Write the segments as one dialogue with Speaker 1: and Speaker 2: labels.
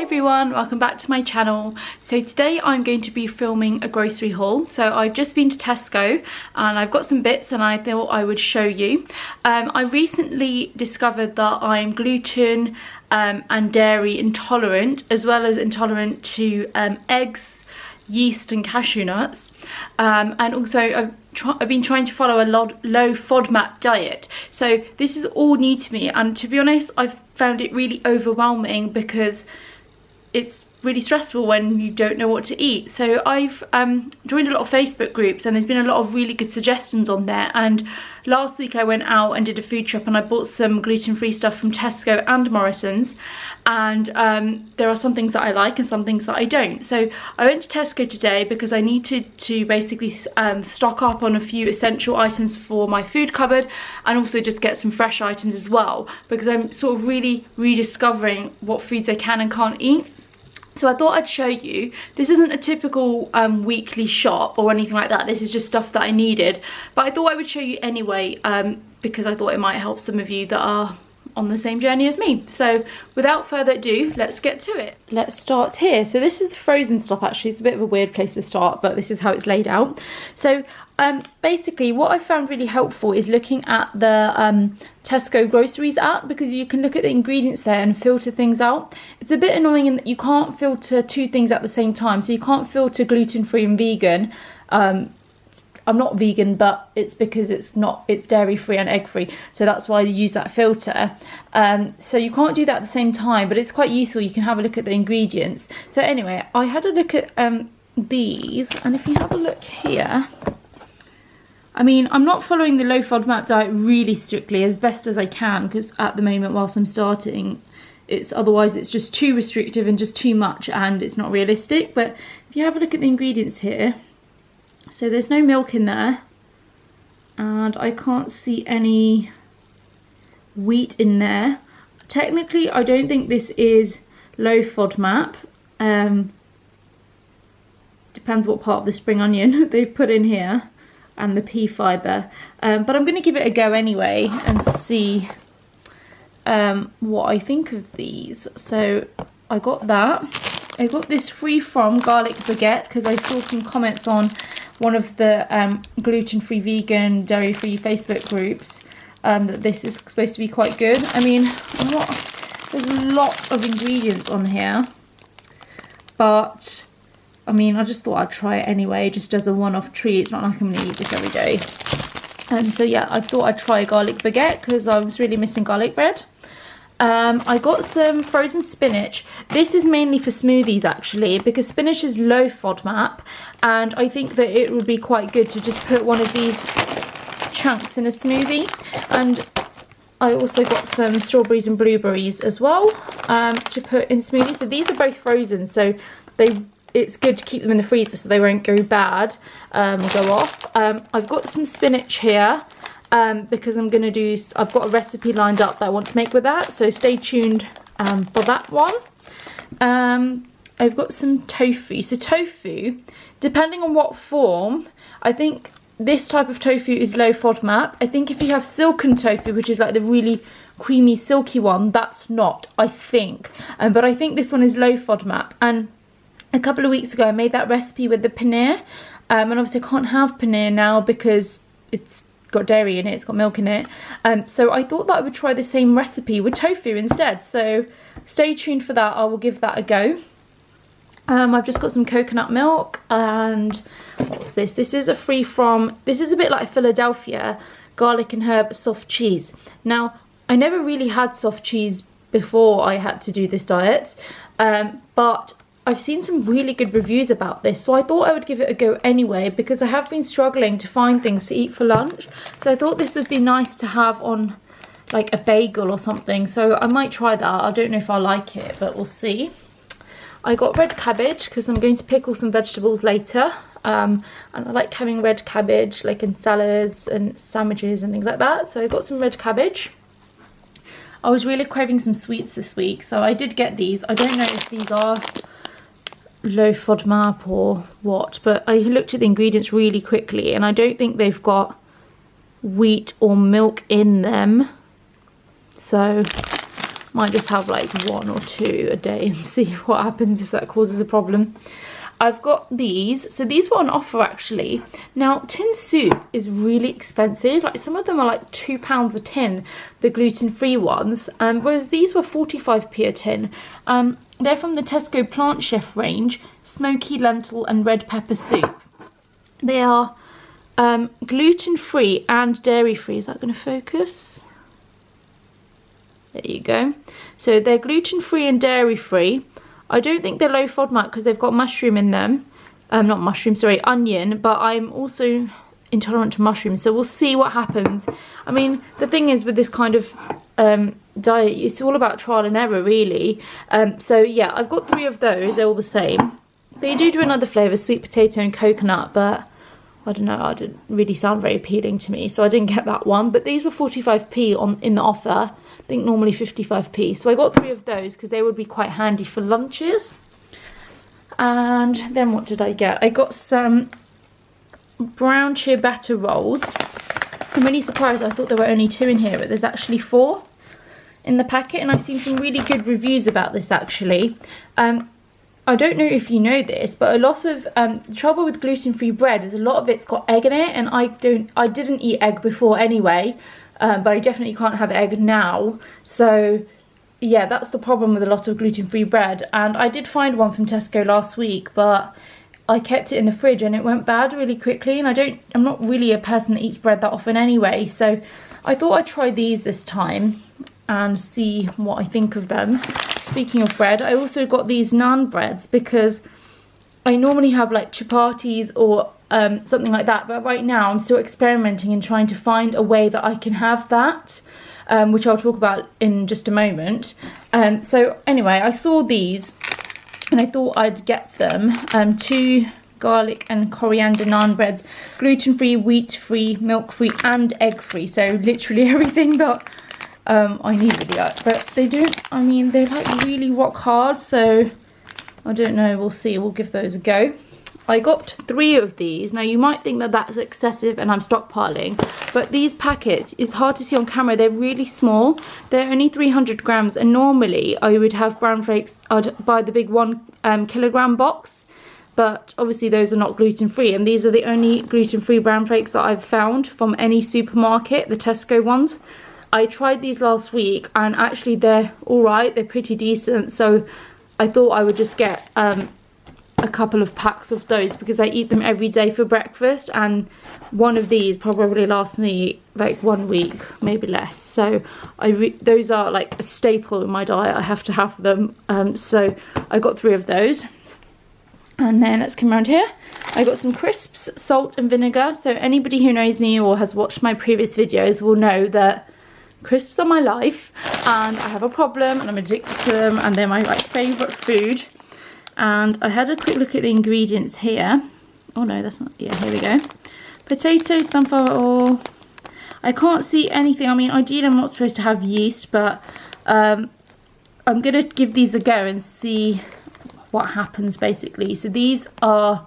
Speaker 1: everyone, welcome back to my channel. So today I'm going to be filming a grocery haul. So I've just been to Tesco and I've got some bits and I thought I would show you. I recently discovered that I'm gluten and dairy intolerant, as well as intolerant to eggs, yeast and cashew nuts, and also I've been trying to follow a low FODMAP diet. So this is all new to me, and to be honest I've found it really overwhelming because it's really stressful when you don't know what to eat. So I've joined a lot of Facebook groups and there's been a lot of really good suggestions on there, and last week I went out and did a food shop and I bought some gluten-free stuff from Tesco and Morrisons, and there are some things that I like and some things that I don't. So I went to Tesco today because I needed to basically stock up on a few essential items for my food cupboard, and also just get some fresh items as well, because I'm sort of really rediscovering what foods I can and can't eat. So I thought I'd show you. This isn't a typical weekly shop or anything like that. This is just stuff that I needed. But I thought I would show you anyway, because I thought it might help some of you that are on the same journey as me. So without further ado, let's get to it. Let's start here. So this is the frozen stuff. Actually, it's a bit of a weird place to start, but this is how it's laid out. So basically what I found really helpful is looking at the Tesco groceries app, because you can look at the ingredients there and filter things out. It's a bit annoying in that you can't filter two things at the same time. So you can't filter gluten-free and vegan. I'm not vegan, but it's because it's dairy free and egg free, so that's why I use that filter. So you can't do that at the same time, but it's quite useful. You can have a look at the ingredients. So anyway, I had a look at these, and if you have a look here, I mean, I'm not following the low FODMAP diet really strictly, as best as I can, because at the moment whilst I'm starting, otherwise it's just too restrictive and just too much, and it's not realistic. But if you have a look at the ingredients here, so there's no milk in there, and I can't see any wheat in there. Technically, I don't think this is low FODMAP. Depends what part of the spring onion they've put in here, and the pea fibre. But I'm going to give it a go anyway and see what I think of these. So I got that. I got this free from garlic baguette because I saw some comments on one of the gluten-free, vegan, dairy-free Facebook groups that this is supposed to be quite good. I mean, there's a lot of ingredients on here, but I mean, I just thought I'd try it anyway, just as a one-off treat. It's not like I'm going to eat this every day. So yeah, I thought I'd try a garlic baguette because I was really missing garlic bread. I got some frozen spinach. This is mainly for smoothies actually, because spinach is low FODMAP, and I think that it would be quite good to just put one of these chunks in a smoothie. And I also got some strawberries and blueberries as well to put in smoothies. So these are both frozen, so it's good to keep them in the freezer so they won't go bad or go off. I've got some spinach here. Because I've got a recipe lined up that I want to make with that, so stay tuned for that one. I've got some tofu. So tofu, depending on what form, I think this type of tofu is low FODMAP. I think if you have silken tofu, which is like the really creamy silky one, that's not, I think. But I think this one is low FODMAP. And a couple of weeks ago I made that recipe with the paneer, and obviously I can't have paneer now because it's got dairy in it, it's got milk in it, so I thought that I would try the same recipe with tofu instead. So stay tuned for that. I will give that a go. I've just got some coconut milk, and what's this? This is a this is a bit like Philadelphia garlic and herb soft cheese. Now, I never really had soft cheese before I had to do this diet, but I've seen some really good reviews about this, so I thought I would give it a go anyway, because I have been struggling to find things to eat for lunch. So I thought this would be nice to have on like a bagel or something, so I might try that. I don't know if I like it, but we'll see. I got red cabbage because I'm going to pickle some vegetables later, and I like having red cabbage like in salads and sandwiches and things like that, so I got some red cabbage. I was really craving some sweets this week, so I did get these. I don't know if these are low FODMAP or what, but I looked at the ingredients really quickly and I don't think they've got wheat or milk in them, so Might just have like 1 or 2 a day and see what happens if that causes a problem. I've got these. So these were on offer actually. Now tin soup is really expensive. Like some of them are like £2 a tin, the gluten-free ones. Whereas these were 45p a tin. They're from the Tesco Plant Chef range. Smoky lentil and red pepper soup. They are gluten-free and dairy-free. Is that going to focus? There you go. So they're gluten-free and dairy-free. I don't think they're low FODMAP because they've got mushroom in them. Not mushroom, sorry, onion. But I'm also intolerant to mushrooms, so we'll see what happens. I mean, the thing is with this kind of diet, it's all about trial and error, really. So yeah, I've got 3 of those. They're all the same. They do another flavour, sweet potato and coconut, but I don't know, it didn't really sound very appealing to me, so I didn't get that one. But these were 45p in the offer. I think normally 55p. So I got 3 of those because they would be quite handy for lunches. And then what did I get? I got some brown ciabatta rolls. I'm really surprised. I thought there were only 2 in here, but there's actually 4 in the packet. And I've seen some really good reviews about this actually. I don't know if you know this, but a lot of the trouble with gluten-free bread is a lot of it's got egg in it, and I didn't eat egg before anyway, but I definitely can't have egg now. So yeah, that's the problem with a lot of gluten-free bread. And I did find one from Tesco last week, but I kept it in the fridge and it went bad really quickly, and I'm not really a person that eats bread that often anyway, so I thought I'd try these this time and see what I think of them. Speaking of bread, I also got these naan breads because I normally have like chapatis or something like that, but right now I'm still experimenting and trying to find a way that I can have that, which I'll talk about in just a moment. So anyway, I saw these and I thought I'd get them. 2 garlic and coriander naan breads, gluten-free, wheat-free, milk-free and egg-free, so literally everything that I need really, but they don't, I mean, they're like really rock hard, so I don't know, we'll see. We'll give those a go. I got 3 of these. Now you might think that that's excessive and I'm stockpiling, but these packets, it's hard to see on camera, they're really small. They're only 300 grams, and normally I would have brown flakes, I'd buy the big 1 kilogram box, but obviously those are not gluten-free, and these are the only gluten-free brown flakes that I've found from any supermarket, the Tesco ones. I tried these last week and actually they're alright, they're pretty decent, so I thought I would just get a couple of packs of those because I eat them every day for breakfast, and one of these probably lasts me like 1 week, maybe less. So those are like a staple in my diet, I have to have them. So I got 3 of those. And then let's come around here. I got some crisps, salt and vinegar. So anybody who knows me or has watched my previous videos will know that crisps are my life, and I have a problem and I'm addicted to them, and they're my like favourite food. And I had a quick look at the ingredients here. Oh no, that's not, yeah, here we go. Potato, sunflower oil. I can't see anything. I mean, ideally I'm not supposed to have yeast, but I'm gonna give these a go and see what happens basically. So these are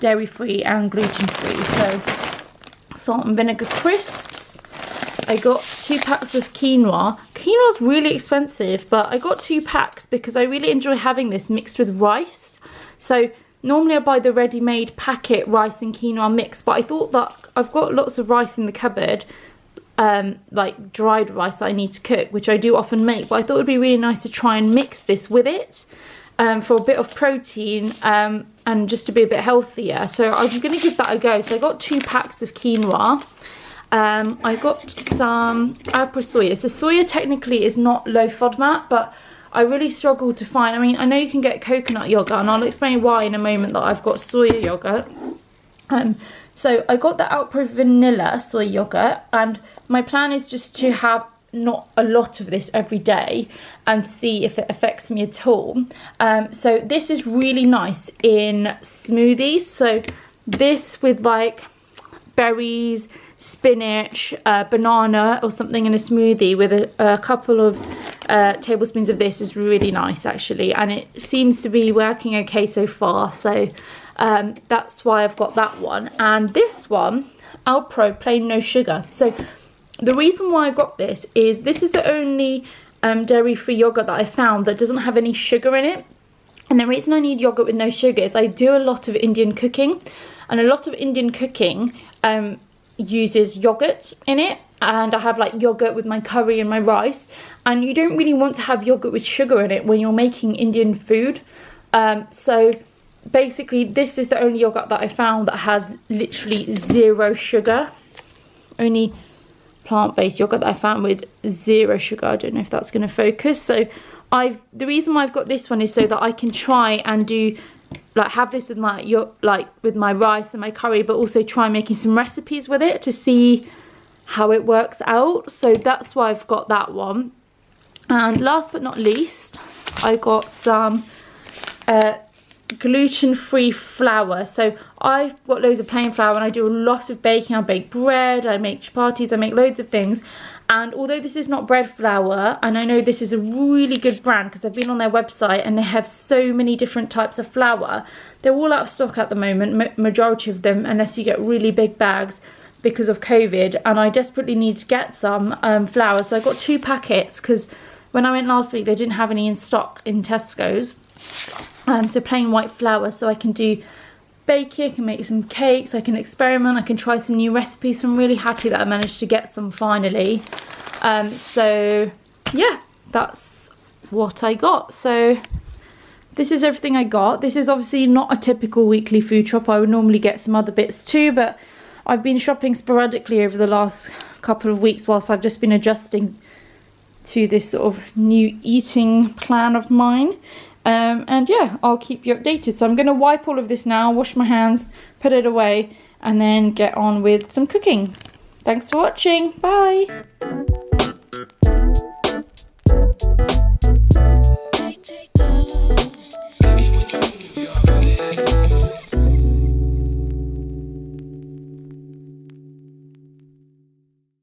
Speaker 1: dairy free and gluten free. So salt and vinegar crisps. I got 2 packs of quinoa. Quinoa's really expensive, but I got 2 packs because I really enjoy having this mixed with rice. So normally I buy the ready-made packet rice and quinoa mix, but I thought that I've got lots of rice in the cupboard, like dried rice that I need to cook, which I do often make, but I thought it would be really nice to try and mix this with it for a bit of protein and just to be a bit healthier. So I'm going to give that a go. So I got 2 packs of quinoa. I got some apra soya. So soya technically is not low FODMAP, but I really struggled to find, I mean, I know you can get coconut yogurt, and I'll explain why in a moment that I've got soya yogurt. So I got the Alpro Vanilla soy yogurt, and my plan is just to have not a lot of this every day and see if it affects me at all. So this is really nice in smoothies. So this with like berries, spinach, banana or something in a smoothie with a couple of tablespoons of this is really nice actually, and it seems to be working okay so far. So that's why I've got that one. And this one, Alpro plain no sugar. So the reason why I got this is the only dairy-free yogurt that I found that doesn't have any sugar in it. And the reason I need yogurt with no sugar is I do a lot of Indian cooking, and a lot of Indian cooking uses yogurt in it, and I have like yogurt with my curry and my rice, and you don't really want to have yogurt with sugar in it when you're making Indian food. So basically this is the only yogurt that I found that has literally 0 sugar. Only plant-based yogurt that I found with 0 sugar. I don't know if that's going to focus. So the reason why I've got this one is so that I can try and do like have this with my with my rice and my curry, but also try making some recipes with it to see how it works out. So that's why I've got that one. And last but not least, I got some gluten-free flour. So I've got loads of plain flour, and I do a lot of baking. I bake bread, I make chapatis, I make loads of things. And although this is not bread flour, and I know this is a really good brand because I've been on their website and they have so many different types of flour, they're all out of stock at the moment, majority of them, unless you get really big bags because of COVID. And I desperately need to get some flour, so I got 2 packets because when I went last week they didn't have any in stock in Tesco's. So plain white flour, so I can do baking, I can make some cakes, I can experiment, I can try some new recipes. So I'm really happy that I managed to get some finally. So yeah, that's what I got. So this is everything I got. This is obviously not a typical weekly food shop. I would normally get some other bits too, but I've been shopping sporadically over the last couple of weeks whilst I've just been adjusting to this sort of new eating plan of mine. And yeah, I'll keep you updated. So I'm going to wipe all of this now, wash my hands, put it away, and then get on with some cooking. Thanks for watching. Bye. Take